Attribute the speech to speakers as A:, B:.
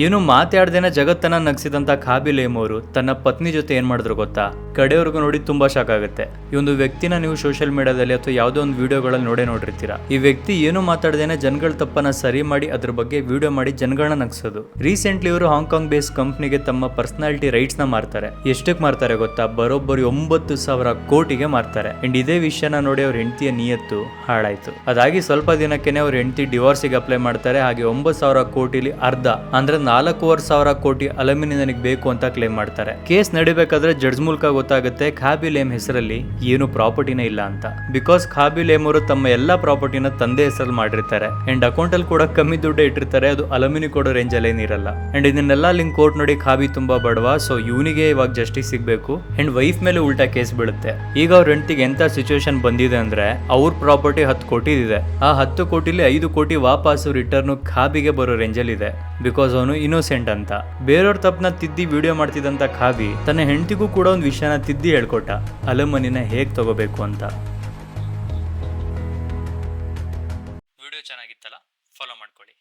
A: ಏನು ಮಾತಾಡ್ದೇನೆ ಜಗತ್ತನ್ನ ನಗಿಸಿದಂತ ಖಾಬಿಲ್ ಏಮ್ ಅವರು ತನ್ನ ಪತ್ನಿ ಜೊತೆ ಏನ್ ಮಾಡಿದ್ರು ಗೊತ್ತಾ? ಕಡೆಯವರೆಗೂ ನೋಡಿ ತುಂಬಾ ಶಾಕ್ ಆಗುತ್ತೆ. ಈ ಒಂದು ವ್ಯಕ್ತಿನ ನೀವು ಸೋಷಿಯಲ್ ಮೀಡಿಯಾದಲ್ಲಿ ಅಥವಾ ಯಾವುದೋ ಒಂದು ವಿಡಿಯೋಗಳಲ್ಲಿ ನೋಡಿರ್ತೀರಾ. ಈ ವ್ಯಕ್ತಿ ಏನು ಮಾತಾಡ್ದೇನೆ ಜನಗಳ ತಪ್ಪನ್ನ ಸರಿ ಮಾಡಿ ಅದ್ರ ಬಗ್ಗೆ ವಿಡಿಯೋ ಮಾಡಿ ಜನಗಳನ್ನ ನಗಿಸೋದು. ರೀಸೆಂಟ್ಲಿ ಇವರು ಹಾಂಗ್ಕಾಂಗ್ ಬೇಸ್ ಕಂಪ್ನಿಗೆ ತಮ್ಮ ಪರ್ಸನಾಲಿಟಿ ರೈಟ್ಸ್ ನ ಮಾರ್ತಾರೆ. ಎಷ್ಟಕ್ಕೆ ಮಾರ್ತಾರೆ ಗೊತ್ತಾ? ಬರೋಬ್ಬರಿ 9,000 ಕೋಟಿಗೆ ಮಾರ್ತಾರೆ. ಅಂಡ್ ಇದೇ ವಿಷಯನ ನೋಡಿ ಅವ್ರ ಹೆಂಡತಿಯ ನಿಯತ್ತು ಹಾಳಾಯ್ತು. ಅದಾಗಿ ಸ್ವಲ್ಪ ದಿನಕ್ಕೇನೆ ಅವ್ರ ಹೆಂಡತಿ ಡಿವೋರ್ಸಿಗೆ ಅಪ್ಲೈ ಮಾಡ್ತಾರೆ. ಹಾಗೆ 9,000 ಕೋಟಿಲಿ ಅರ್ಧ ಅಂದ್ರೆ 4,500 ಕೋಟಿ ಅಲಮಿನಿ ನನಗೆ ಬೇಕು ಅಂತ ಕ್ಲೇಮ್ ಮಾಡ್ತಾರೆ. ಕೇಸ್ ನಡಿಬೇಕಾದ್ರೆ ಜಡ್ಜ್ ಮೂಲಕ ಗೊತ್ತಾಗುತ್ತೆ ಖಾಬಿಲ್ ಏಮ್ ಹೆಸರಲ್ಲಿ ಏನು ಪ್ರಾಪರ್ಟಿನೇ ಇಲ್ಲ ಅಂತ. ಬಿಕಾಸ್ ಖಾಬಿಲ್ ಏಮ್ ಅವರು ತಮ್ಮ ಎಲ್ಲಾ ಪ್ರಾಪರ್ಟಿನ ತಂದೆ ಹೆಸರಲ್ಲಿ ಮಾಡಿರ್ತಾರೆ. ಅಂಡ್ ಅಕೌಂಟ್ ಅಲ್ಲಿ ಕೂಡ ಕಮ್ಮಿ ದುಡ್ಡು ಇಟ್ಟಿರ್ತಾರೆ. ಅದು ಅಲಮಿನಿ ಕೊಡೋ ರೇಂಜ್ ಅಲ್ಲಿ ಏನಿರಲ್ಲ. ಅಂಡ್ ಇದನ್ನೆಲ್ಲ ಲಿಂಕ್ ಕೋರ್ಟ್ ನೋಡಿ ಖಾಬಿ ತುಂಬಾ ಬಡವ, ಸೊ ಇವನಿಗೆ ಇವಾಗ ಜಸ್ಟಿಸ್ ಸಿಗ್ಬೇಕು. ಅಂಡ್ ವೈಫ್ ಮೇಲೆ ಉಲ್ಟಾ ಕೇಸ್ ಬೀಳುತ್ತೆ. ಈಗ ಅವ್ರ ಹೆಂಡತಿಗೆ ಎಂತ ಸಿಚುವೇಶನ್ ಬಂದಿದೆ ಅಂದ್ರೆ ಅವ್ರ ಪ್ರಾಪರ್ಟಿ 10 ಕೋಟಿ ಇದೆ. ಆ 10 ಕೋಟಿಲಿ 5 ಕೋಟಿ ವಾಪಸ್ಸು ರಿಟರ್ನ್ ಖಾಬಿಗೆ ಬರೋ ರೇಂಜ್ ಅಲ್ಲಿ ಇದೆ. ಬಿಕಾಸ್ ಅವನು ಇನ್ನೋಸೆಂಟ್ ಅಂತ. ಬೇರೆಯವ್ರ ತಪ್ಪನ್ನ ತಿದ್ದಿ ವಿಡಿಯೋ ಮಾಡ್ತಿದ್ದಂತ ಖಾಬಿ ತನ್ನ ಹೆಂಡತಿಗೂ ಕೂಡ ಒಂದು ವಿಷಯನ ತಿದ್ದಿ ಹೇಳ್ಕೊಟ್ಟ, ಅಲಮನಿನ ಹೇಗ್ ತಗೋಬೇಕು ಅಂತ. ವಿಡಿಯೋ ಚೆನ್ನಾಗಿತ್ತಲ್ಲ, ಫಾಲೋ ಮಾಡ್ಕೊಳ್ಳಿ.